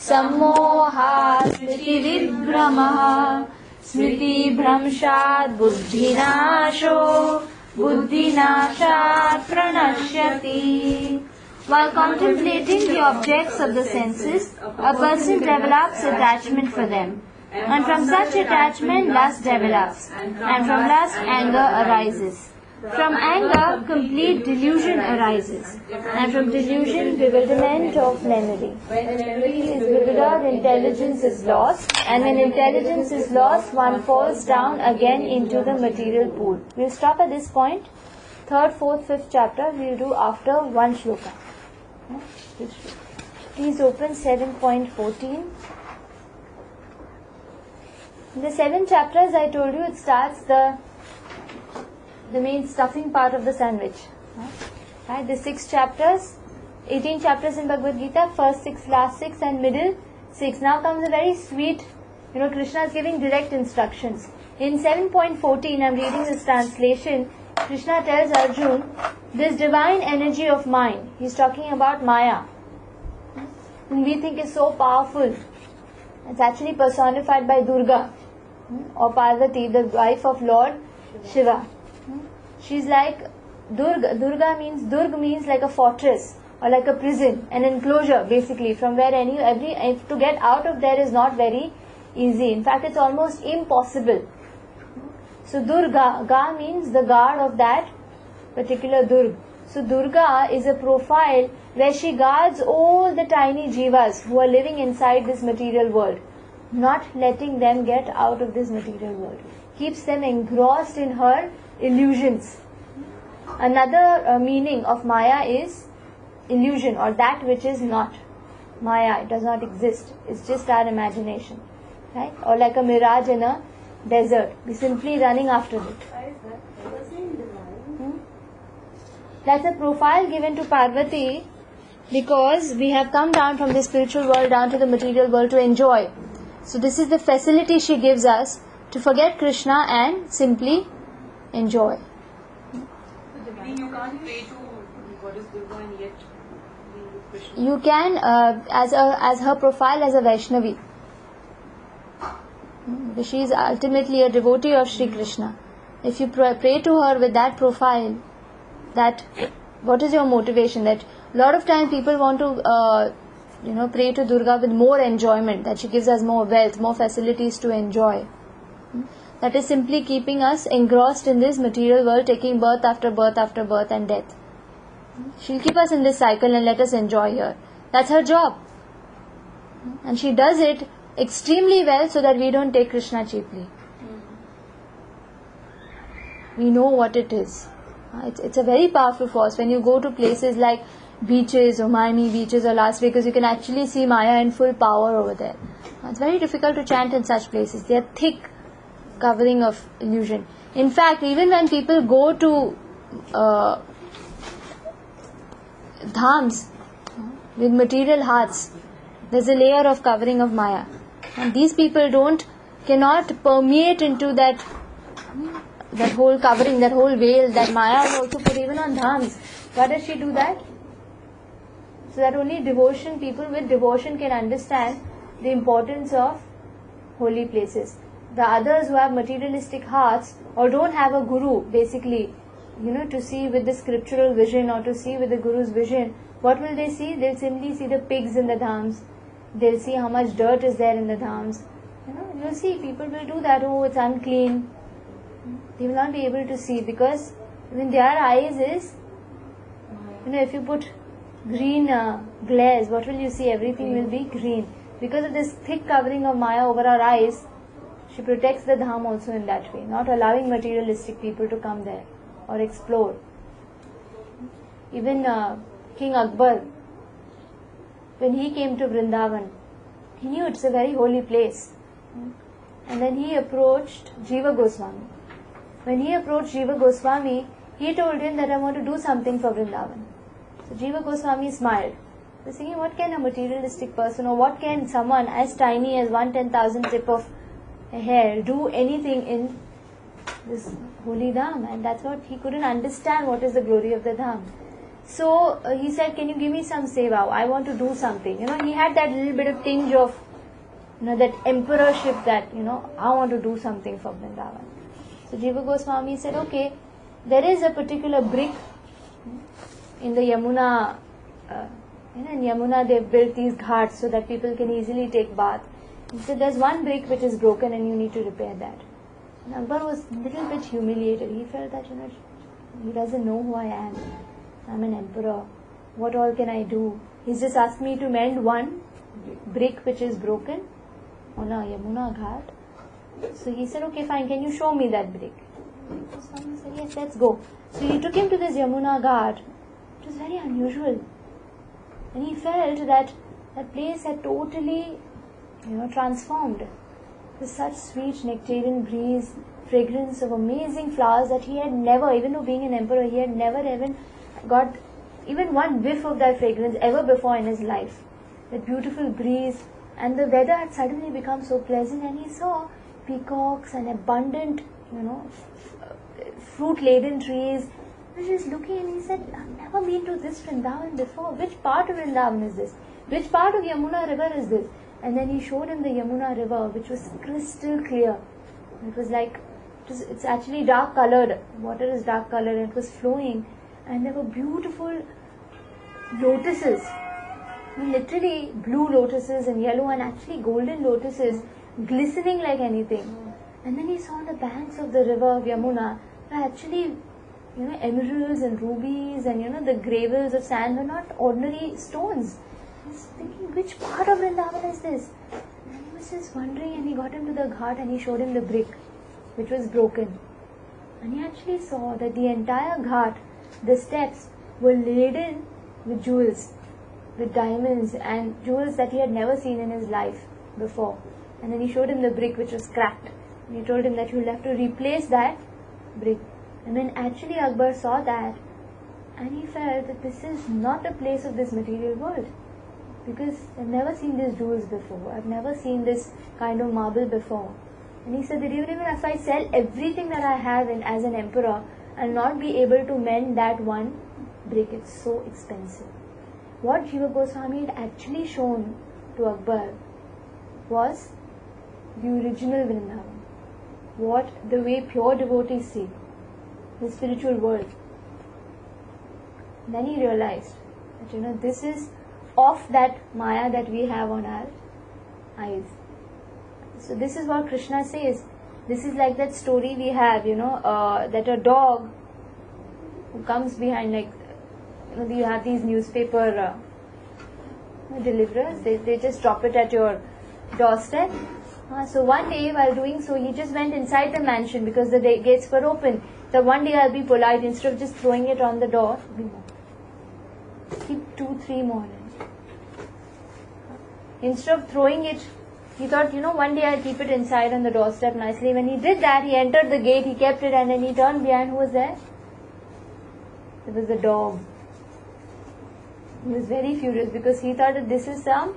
सम्मोहात् स्मृतिविभ्रमः स्मृतिभ्रंशात् बुद्धिनाशो बुद्धिनाशात् प्रणश्यति. While contemplating the objects of the senses, a person develops attachment for them. And from such attachment, lust develops. And from lust, anger arises. From anger, complete delusion arises. And from delusion, bewilderment of memory. When memory is bewildered, intelligence is lost. And when intelligence is lost, one falls down again into the material pool. We'll stop at this point. 3rd, 4th, 5th chapter we'll do after one shloka. Please open 7.14. In the 7 chapters, I told you, it starts the main stuffing part of the sandwich. Right? The 6 chapters, 18 chapters in Bhagavad Gita, first 6, last 6 and middle 6. Now comes a very sweet, Krishna is giving direct instructions. In 7.14, I am reading this translation. Krishna tells Arjun, this divine energy of mind, he is talking about Maya, and we think is so powerful. It's actually personified by Durga or Parvati, the wife of Lord Shiva. She's like Durga means like a fortress or like a prison, an enclosure basically, from where to get out of there is not very easy. In fact, it's almost impossible. So Durga, Ga means the guard of that particular Durga. So Durga is a profile where she guards all the tiny jivas who are living inside this material world, not letting them get out of this material world. Keeps them engrossed in her illusions. Another meaning of Maya is illusion, or that which is not. Maya, it does not exist. It's just our imagination. Right? Or like a mirage in a desert. We're simply running after it. That's a profile given to Parvati because we have come down from the spiritual world down to the material world to enjoy. So this is the facility she gives us to forget Krishna and simply enjoy. You can't pray to Goddess Durga and yet be with Krishna. You can as her profile as a Vaishnavi. She is ultimately a devotee of Sri Krishna. If you pray to her with that profile, what is your motivation? That a lot of times people want to pray to Durga with more enjoyment, that she gives us more wealth, more facilities to enjoy. That is simply keeping us engrossed in this material world, taking birth after birth after birth and death. She'll keep us in this cycle and let us enjoy here. That's her job. And she does it extremely well so that we don't take Krishna cheaply. We know what it is. It's a very powerful force. When you go to places like beaches or Miami beaches or Las Vegas, you can actually see Maya in full power over there. It's very difficult to chant in such places. They are thick covering of illusion. In fact, even when people go to dhams with material hearts, there's a layer of covering of Maya. And these people cannot permeate into that whole covering, that whole veil that Maya is also put even on dhams. Why does she do that? So that only people with devotion can understand the importance of holy places. The others who have materialistic hearts or don't have a guru, basically, to see with the scriptural vision or to see with the guru's vision, what will they see? They'll simply see the pigs in the dhams. They'll see how much dirt is there in the dhams. You'll see people will do that. Oh, it's unclean. They will not be able to see because when their eyes is, if you put green glares, what will you see? Everything will be green. Because of this thick covering of Maya over our eyes, she protects the dham also in that way, not allowing materialistic people to come there or explore. Even King Akbar, when he came to Vrindavan, he knew it's a very holy place. And then he approached Jiva Goswami. When he approached Jiva Goswami, he told him that I want to do something for Vrindavan. So Jiva Goswami smiled. He was thinking, what can a materialistic person or what can someone as tiny as 1/10,000th tip of hair do anything in this holy dham? And that's what he couldn't understand, what is the glory of the dham. So he said, can you give me some seva? I want to do something. He had that little bit of tinge of, that emperorship that, I want to do something for Vrindavan. So Jiva Goswami said, okay, there is a particular brick in the Yamuna. In Yamuna they've built these ghats so that people can easily take bath. He said, there's one brick which is broken and you need to repair that. And Akbar was a little bit humiliated. He felt that, he doesn't know who I am. I'm an emperor. What all can I do? He's just asked me to mend one brick which is broken on a Yamuna Ghat. So he said, okay, fine, can you show me that brick? Swami said, yes, let's go. So he took him to this Yamuna Ghat. It was very unusual. And he felt that that place had totally, transformed. With such sweet nectarian breeze, fragrance of amazing flowers that he had never, even though being an emperor, he had never even got even one whiff of that fragrance ever before in his life. That beautiful breeze, and the weather had suddenly become so pleasant, and he saw peacocks and abundant, fruit-laden trees. He was just looking and he said, I've never been to this Vrindavan before. Which part of Vrindavan is this? Which part of Yamuna river is this? And then he showed him the Yamuna river, which was crystal clear. It was like, it's actually dark colored. Water is dark colored, and it was flowing. And there were beautiful lotuses. Literally blue lotuses and yellow and actually golden lotuses glistening like anything. And then he saw on the banks of the river of Yamuna were actually, emeralds and rubies, and the gravels of sand were not ordinary stones. He was thinking, which part of Vrindavan is this? And he was just wondering, and he got him to the ghat and he showed him the brick which was broken. And he actually saw that the entire ghat, the steps, were laden with jewels, with diamonds and jewels that he had never seen in his life before. And then he showed him the brick which was cracked. And he told him that you'll have to replace that brick. And when actually Akbar saw that, and he felt that this is not a place of this material world. Because I've never seen these jewels before. I've never seen this kind of marble before. And he said that even if I sell everything that I have as an emperor, I'll not be able to mend that one brick. It's so expensive. What Jiva Goswami had actually shown to Akbar was the original Vrindavan. What the way pure devotees see the spiritual world. Then he realized that this is off that Maya that we have on our eyes. So this is what Krishna says. This is like that story we have, that a dog who comes behind, you have these newspaper deliverers, they just drop it at your doorstep. So one day while doing so, he just went inside the mansion because the gates were open. So one day I'll be polite, instead of just throwing it on the door, keep 2-3 more. Instead of throwing it, he thought, one day I'll keep it inside on the doorstep nicely. When he did that, he entered the gate, he kept it, and then he turned behind. Who was there? It was the dog. He was very furious because he thought that this is some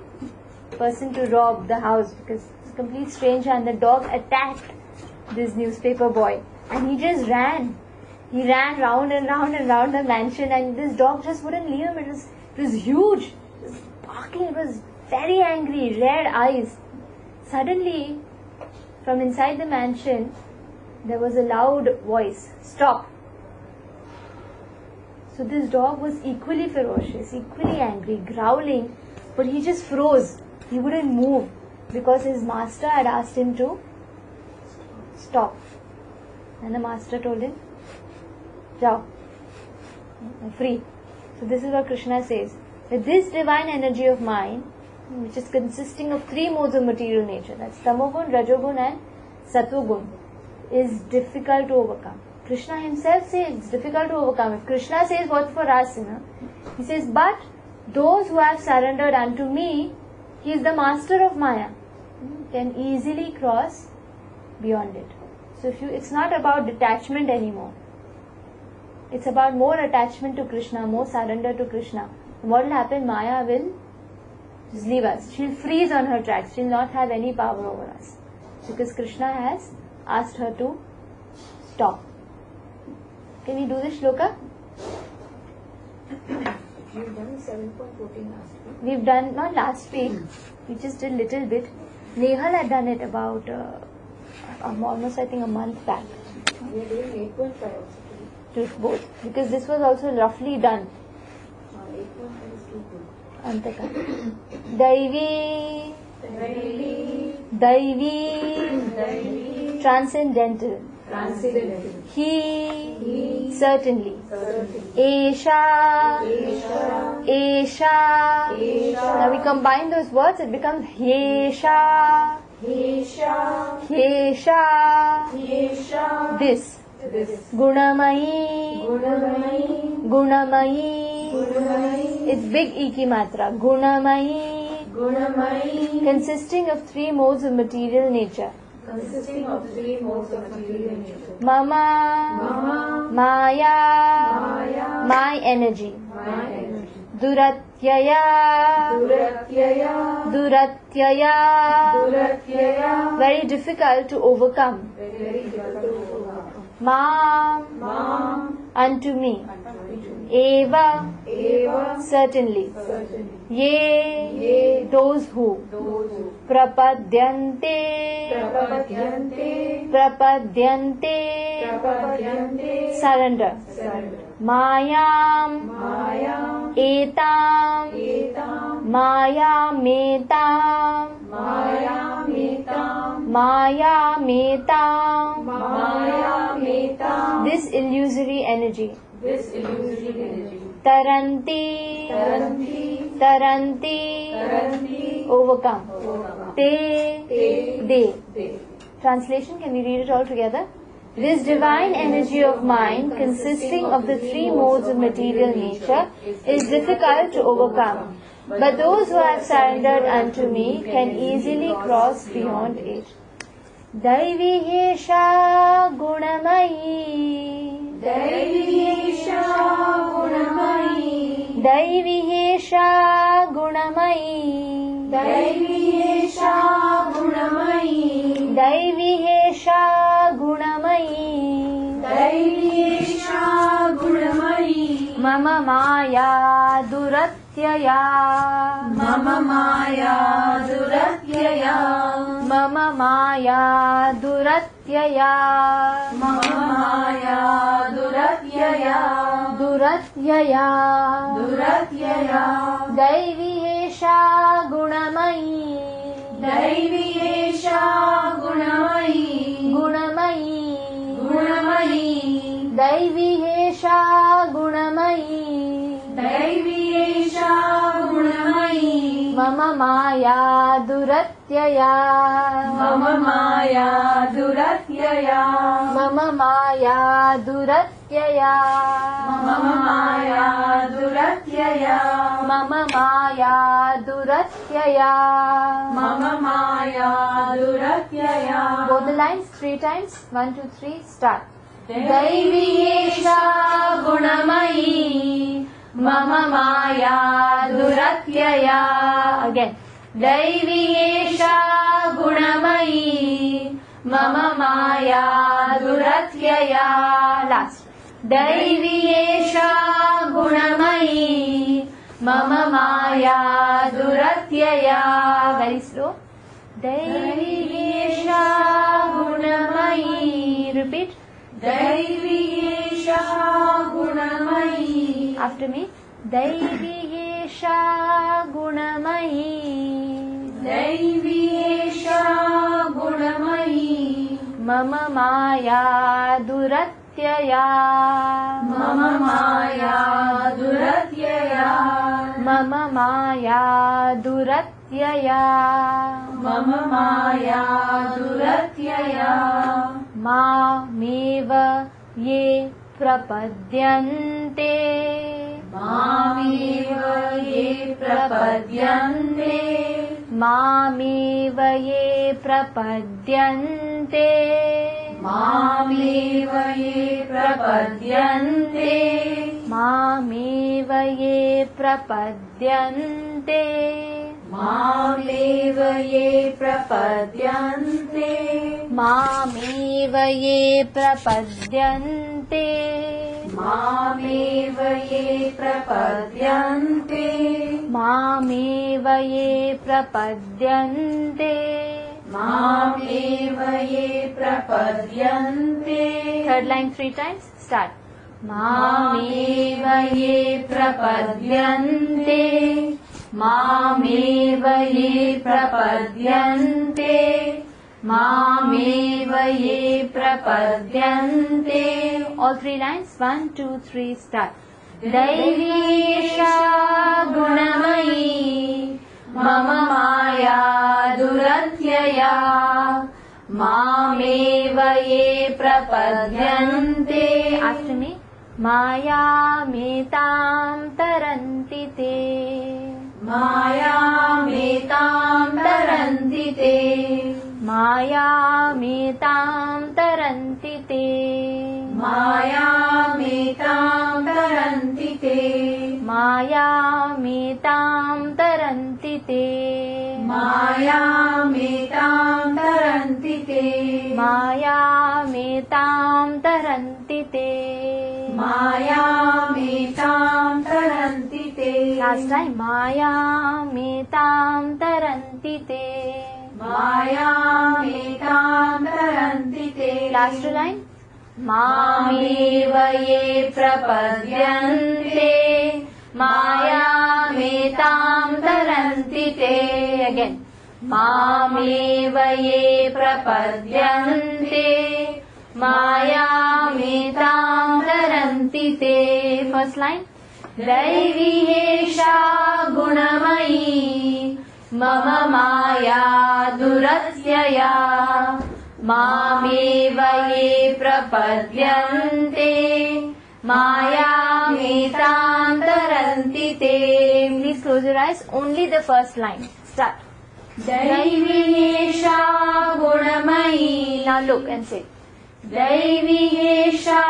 person to rob the house, because it's a complete stranger, and the dog attacked this newspaper boy and he just ran. He ran round and round and round the mansion, and this dog just wouldn't leave him. It was huge. It was barking. It was very angry, red eyes. Suddenly, from inside the mansion, there was a loud voice, "Stop!" So this dog was equally ferocious, equally angry, growling, but he just froze. He wouldn't move because his master had asked him to stop. And the master told him, "Jao, free." So this is what Krishna says. That this divine energy of mine, which is consisting of 3 modes of material nature, that's Tamogun, Rajogun and Sattvagun, is difficult to overcome. Krishna himself says it's difficult to overcome. If Krishna says what for us, he says, but those who have surrendered unto me, he is the master of Maya, can easily cross beyond it. So it's not about detachment anymore. It's about more attachment to Krishna, more surrender to Krishna. And what will happen? Maya will just leave us. She'll freeze on her tracks. She'll not have any power over us. Because Krishna has asked her to stop. Can we do this shloka? You've done 7.14 last week. We've done, not last week, we just did little bit. Nehal had done it about almost I think a month back. We are doing 8.5 also today. To both. Because this was also roughly done. 8.5 is too good. Antaka. Daivi. Daivi. Transcendental. Transcendental. He. Certainly. Esha. Now we combine those words, it becomes Hyesha. This. Gunamayi. It's big E ki matra. Gunamayi. Consisting of 3 modes of material nature. Mama. Maya. My energy. Duratyaya. Very difficult to overcome. Mam. Unto me. Eva. Certainly. Ye. Those who. Prapadyante. Surrender. Mayam. Etam. Mayametam. This illusory energy. Taranti. Overcome. They. Translation, can we read it all together? This divine energy of mind, consisting of the 3 modes of material nature, is difficult to overcome. But those who have surrendered unto me can easily cross beyond it. Daivi Hesha Gunamayi. Daivi Hesha Gunamayi. Mama Maya Duratyaya. Mama Maya Duratyaya. Daivi Hesha Gunamayi. Daivi Hesha Gunamayi. Mama Maya Duratyaya. Mama Maya Duratyaya. Both the lines 3 times. 1, 2, 3. Start. Daivi Hesha Gunamayi. Mama Maya Duratyaya. Again. Daivi Hesha Gunamayi. Mama Maya Duratyaya. Last. Daivi Hesha Gunamayi. Mama Maya Duratyaya. Very slow. Daivi Hesha Gunamayi. Repeat. Daivi Hesha Gunamayi. After me. Daivi Hesha Gunamayi. Mama Maya Duratyaya. Mama Maya Duratyaya. Mameva ye prapadyante. Mameva ye prapadyante. मामेव ये प्रपद्यन्ते मामेव ये प्रपद्यन्ते मामेव ये प्रपद्यन्ते third line 3 times start मामेव ये प्रपद्यन्ते मामेव ये प्रपद्यन्ते मामेव ये प्रपद्यन्ते all 3 lines 1 2 3 start दैवीशा गुणमयी मम माया दुरत्यया मामेव ये प्रपद्यन्ते after me मायामेतां तरन्ति ते मायामेतां तरन्ति ते मायामेतां तरन्ति ते मायामेतां तरन्ति ते मायामेतां तरन्ति ते मायामेतां तरन्ति ते मायामेतां तरन्ति ते मायामेतां तरन्ति ते last time मायामेतां तरन्ति ते मायामेतां तरन्ति ते last line मामेव ये प्रपद्यन्ते मायामेतां तरन्ति ते again मामेव ये प्रपद्यन्ते मायामेतां तरन्ति ते first line दैवी एषा गुणमयी मम माया दुरत्यया मामेव ये प्रपद्यन्ते मायामेतां तरन्ति ते please close your eyes only the first line start दैवी एषा गुणमयी now look and say दैवी एषा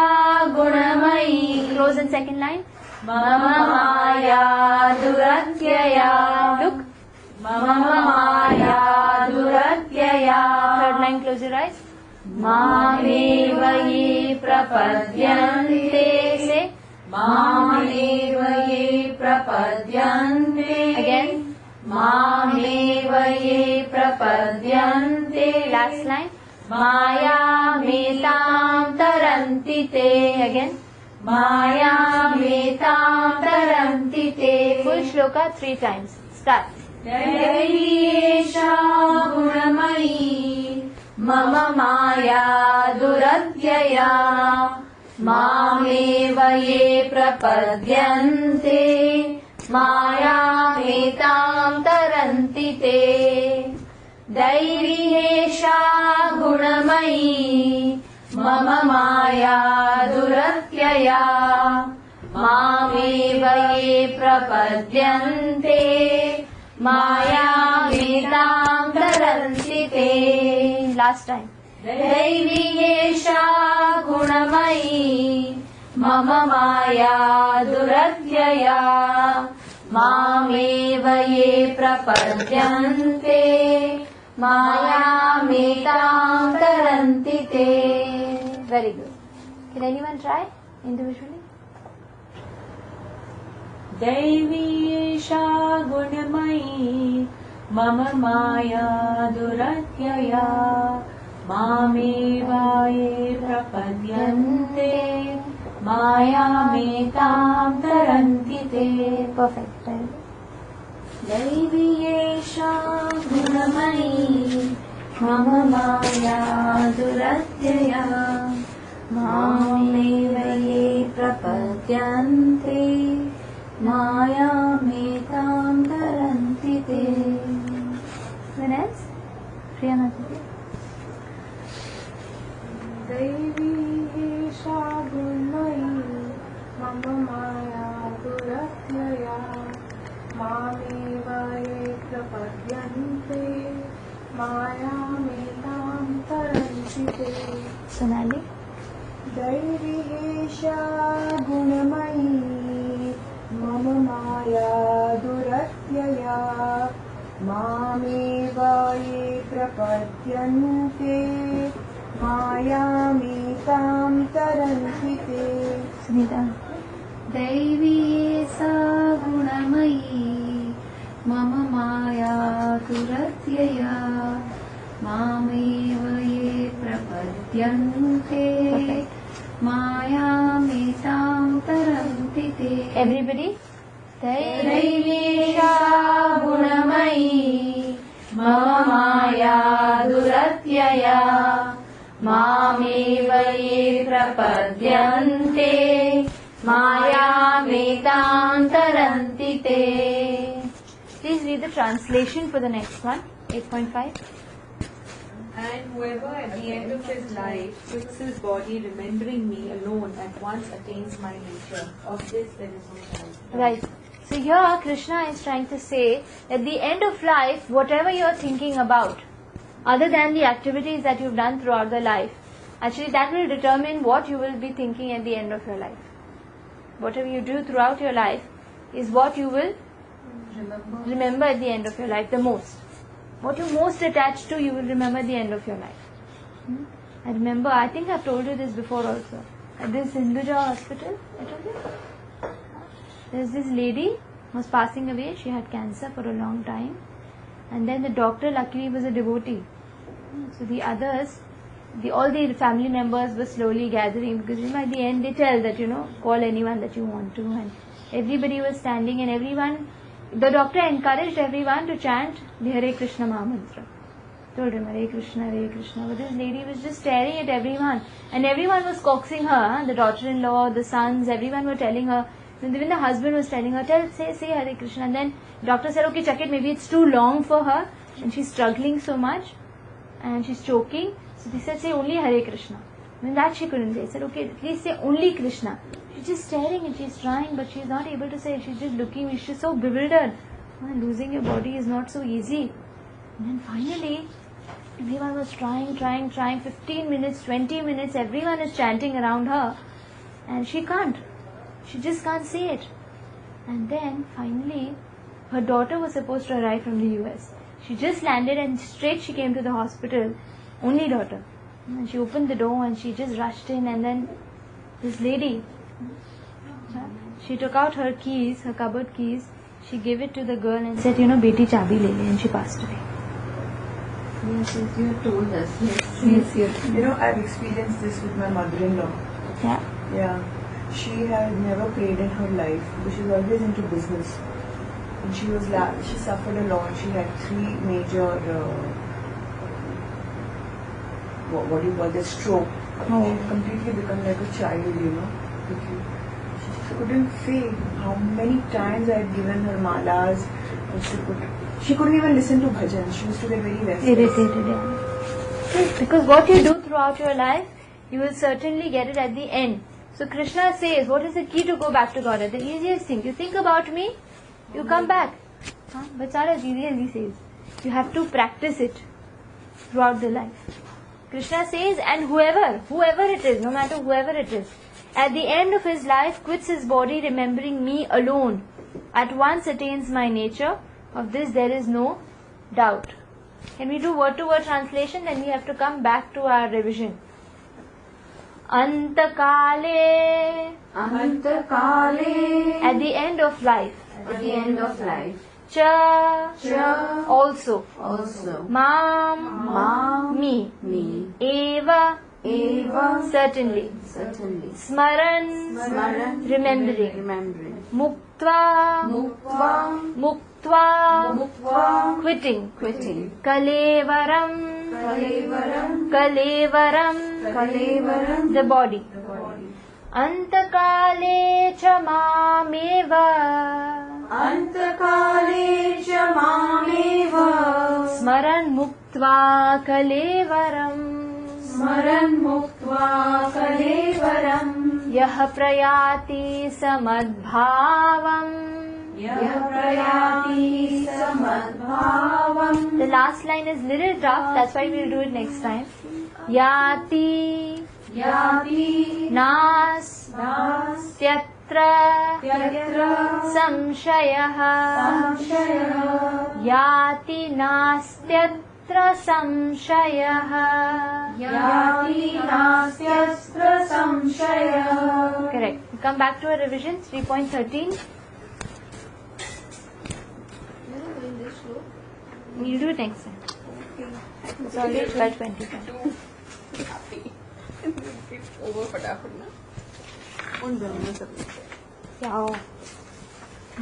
गुणमयी close in second line मम माया दुरत्यया look मम माया दुरत्यया third line close your eyes मामेव ये प्रपद्यन्ते say मामेव ये प्रपद्यन्ते again मामेव ये प्रपद्यन्ते last line मायामेतां तरन्ति ते again मायामेतां तरन्ति ते full shloka 3 times start दैवी एषा गुणमयी मम माया दुरत्यया मामेव ये प्रपद्यन्ते मायामेतां तरन्ति ते दैवी एषा गुणमयी मम माया दुरत्यया मामेव ये प्रपद्यन्ते मायामेतां तरन्ति ते last time दैवी एषा गुणमयी मम माया दुरत्यया मामेव ये प्रपद्यन्ते मायामेतां तरन्ति ते very good can anyone try individually दैवी एषा गुणमयी मम माया दुरत्यया मामेव ये प्रपद्यन्ते मायामेतां तरन्ति ते perfect दैवी एषा गुणमयी मम माया दुरत्यया मामेव ये प्रपद्यन्ते मायामेतां तरन्ति ते Anyone else? Priya Mataji. दैवी एषा गुणमयी मम माया दुरत्यया मामेव ये प्रपद्यन्ते मायामेतां तरन्ति ते Sonali. दैवी एषा गुणमयी मम माया दुरत्यया मामेव ये प्रपद्यन्ते मायामेतां तरन्ति ते Sunita. दैवी सा गुणमयी मम माया दुरत्यया मामेव ये प्रपद्यन्ते मायामेतां तरन्ति ते. Everybody. दैवी सा गुणमयी मम माया दुरत्यया मामेव ये प्रपद्यन्ते मायामेतां तरन्ति ते. Please read the translation for the next one. 8.5. And whoever at the end of his life quits his body, remembering me alone, at once attains my nature. Of this there is no doubt. Right. So here Krishna is trying to say at the end of life, whatever you're thinking about, other than the activities that you've done throughout the life, actually that will determine what you will be thinking at the end of your life. Whatever you do throughout your life is what you will remember at the end of your life the most. What you're most attached to, you will remember at the end of your life. I remember, I think I've told you this before also. At this Hinduja hospital, I told you? There's this lady who was passing away. She had cancer for a long time. And then the doctor luckily was a devotee. So the others, all the family members were slowly gathering, because at the end they tell that, call anyone that you want to. And everybody was standing, and the doctor encouraged everyone to chant the Hare Krishna Mahamantra. Told him Hare Krishna, Hare Krishna. But this lady was just staring at everyone. And everyone was coaxing her, the daughter-in-law, the sons, everyone were telling her. And even the husband was telling her, say Hare Krishna. And then doctor said, okay, check it, maybe it's too long for her. And she's struggling so much. And she's choking. So they said, say only Hare Krishna. And that she couldn't say. They said, okay, at least say only Krishna. She's just staring and she's trying, but she's not able to say. She's just looking. She's so bewildered. Losing your body is not so easy. And then finally, everyone was trying. 15 minutes, 20 minutes, everyone is chanting around her. And she can't. She just can't say it. And then finally, her daughter was supposed to arrive from the US. She just landed and straight she came to the hospital. Only daughter. And she opened the door and she just rushed in, and then this lady, she took out her keys, her cupboard keys, she gave it to the girl and said, beti chabi le le, and she passed away. Yes, you have told us. Yes. I've experienced this with my mother-in-law. Yeah. Yeah. She had never prayed in her life, but she was always into business. And she suffered a lot. She had 3 major, what do you call this, stroke. Oh. She had completely become like a child, She couldn't say how many times I had given her malas. She couldn't even listen to bhajan. She used to get very restless. Irritated, yeah. Because what you do throughout your life, you will certainly get it at the end. So Krishna says, what is the key to go back to God? The easiest thing. You think about me, you come back. But it's not as easy as he says. You have to practice it throughout the life. Krishna says, and whoever it is, no matter whoever it is, at the end of his life quits his body, remembering me alone, at once attains my nature. Of this there is no doubt. Can we do word-to-word translation? Then we have to come back to our revision. Antakale. Antakale. At the end of life. At the end of life. Cha. Also. Mam. Me. Eva. Certainly. Smaran. Remembering. Muktva. Quitting. Kalevaram. The body. Antakale cha mameva. Smaran muktva kalevaram. Yah prayati samadbhavam. The last line is little tough, that's why we'll do it next time. Yati. Nas. Tyatra. Samshayah. Yati nastyatra. नास्त्यत्र संशयः. याति नास्त्यत्र संशयः. Correct. Come back to our revision. 3.13. We'll do it next time. It's always by 25. over फटाफट ना उन दोनों में सब जाओ.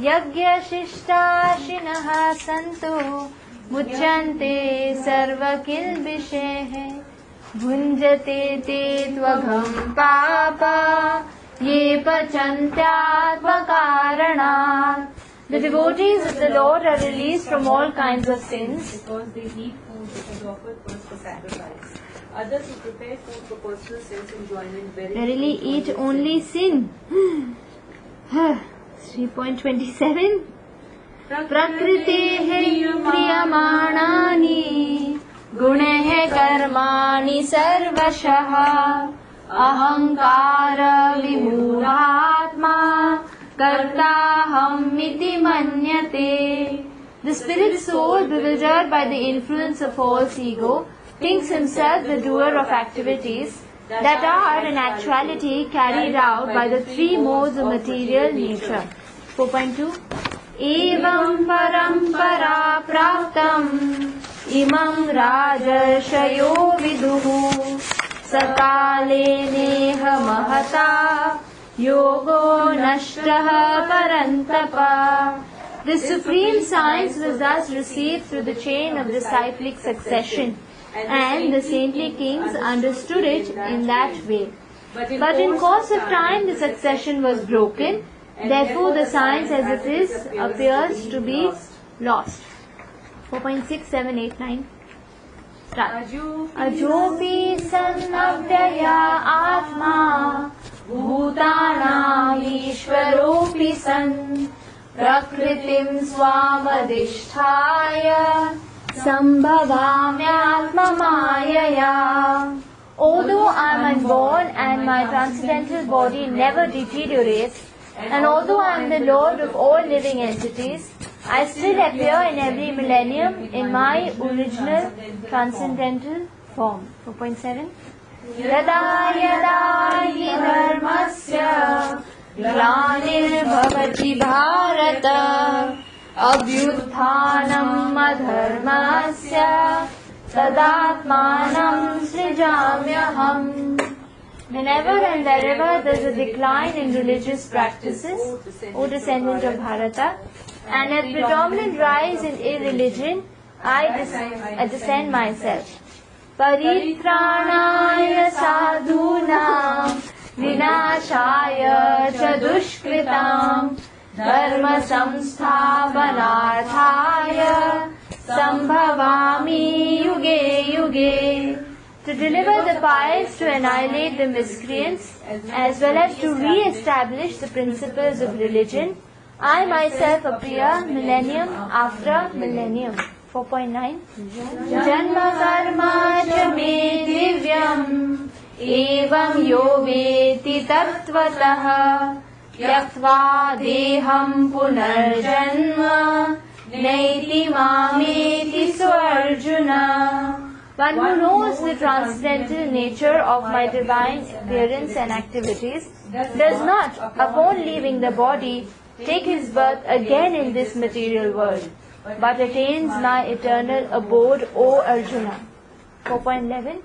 यज्ञशिष्टाशिनः सन्तु मुच्यन्ते सर्वकिल्बिषैः. भुञ्जते ते त्वघं पापा ये पचन्त्यात्मकारणात्. The devotees of the Lord are released from all kinds of sins Because they eat food which is offered first for sacrifice. Others who prepare food for personal sense enjoyment verily eat only sin. 3.27. प्रकृतेः क्रियमाणानि गुणैः कर्माणि सर्वशः. अहंकार विमूढात्मा कर्ताहमिति मन्यते. The spirit soul, bewildered by the influence of false ego, thinks himself the doer of activities that are in actuality carried out by the three modes of material nature. 4.2. Evam parampara praptam imam rajashayo viduhu sakale neha mahata yogo nashtah parantapa. The supreme science was thus received through the chain of disciplic succession, and the saintly kings understood it in that way. But in course of time the succession was broken, therefore the science as it is appears to be lost. 4.6, 7, 8, 9. Start. Ajopi sannavyaya atma bhutanam ishvaropi san prakritim swamadhisthaya sambhavamyatmamayaya. Although I am unborn and my transcendental body never deteriorates, and although I am the Lord of all living entities, I still appear in every millennium in my original transcendental form. 4.7. Yada yada hi dharmasya ग्लानिर्भवति Bharat अभ्युत्थानम् अधर्मस्य तदात्मानं सृजाम्यहम्. Whenever and wherever there is a decline in religious practices, O descendant of Bharata, and a predominant rise in irreligion, I descend myself. Paritranaya sadhunam vinashaya cha dushkritam dharma samsthapanarthaya sambhavami yuge yuge. To deliver the pious, to annihilate the miscreants, as well as to re-establish the principles of religion, I myself appear millennium after millennium. 4.9. Janma karma cha me divyam evam yo veti tattvataha yaktva deham punarjanma naiti mameti swarjuna. One who knows the transcendental nature of my divine appearance and activities does not, upon leaving the body, take his birth again in this material world, but attains my eternal abode, O Arjuna. 4.11.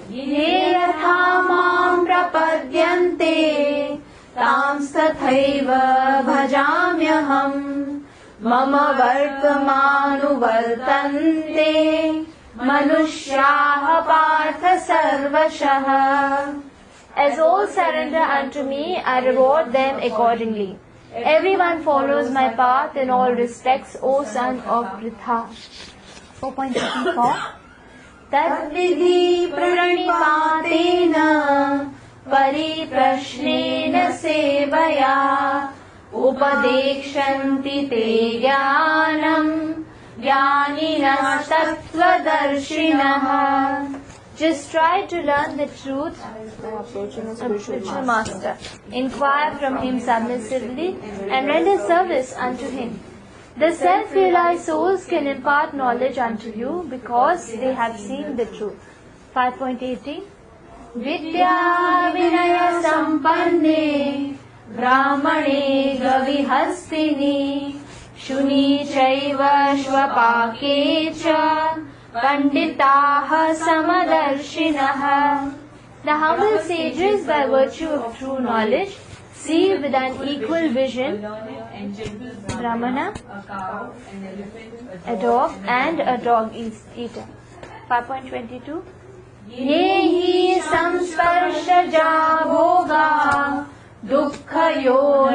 Ye yatha mam prapadyante tam tathaiva bhajamyaham mama vartamanu vartante manushyaha partha sarvashaha. As all surrender unto me, I reward them accordingly. Everyone follows my path in all respects, O son of Pritha. 4.34. Tadvidhi pranipatena pariprashnena sevaya upadekshanti te jnanam jnaninas-tattvadarshinaha. Just try to learn the truth, approaching a spiritual master. Inquire from him submissively and render service unto him. The self-realized souls can impart knowledge unto you because they have seen the truth. 5.18 Vidya vinaya sampanne brahmane gavihastini shuni chaiva shvapake cha panditaha samadarshinaha. The humble sages, by virtue of true knowledge, see with an equal vision Brahmana, a cow, an elephant, a dog, and a dog eater. 5.22 Yehi samsparshaja bhoga dukkhayo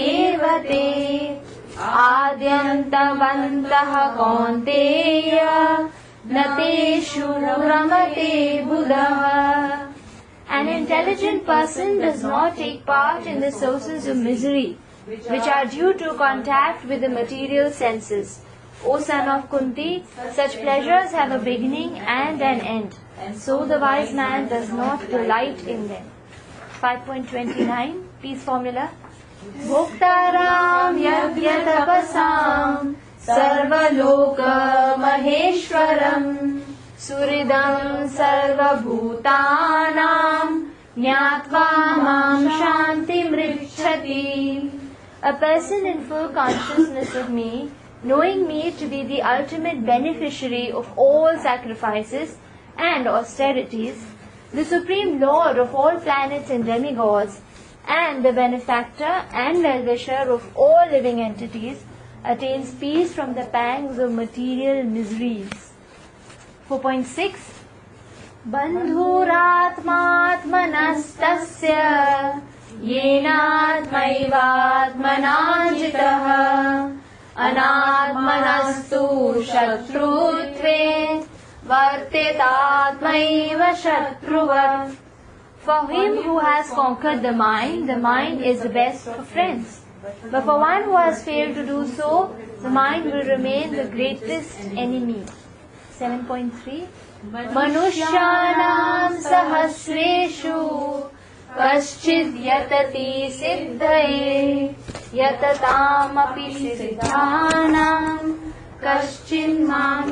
evate adyantavantah kaunteya nateshu ramate buddha. An intelligent person does not take part in the sources of misery which are due to contact with the material senses. O son of Kunti, such pleasures have a beginning and an end, and so the wise man does not delight in them. 5.29 Peace formula. Bhoktaram yagyatapasam sarvaloka maheshwaram suridam sarvabhutanam nyatva mam shantim richati. A person in full consciousness of me, knowing me to be the ultimate beneficiary of all sacrifices and austerities, the supreme lord of all planets and demigods, and the benefactor and well-wisher of all living entities, attains peace from the pangs of material miseries. 4.6 Bandhuratmatmanastasya yenatmaivatmana jitah anatmanastu shatrutve vartetatmaiva shatruvat. For him who has conquered the mind is the best of friends. But for one who has failed to do so, the mind will remain the greatest enemy. 7.3 Manushyanam sahasreshu kaschid yatati siddhaye yatatam api siddhanam kaschid mam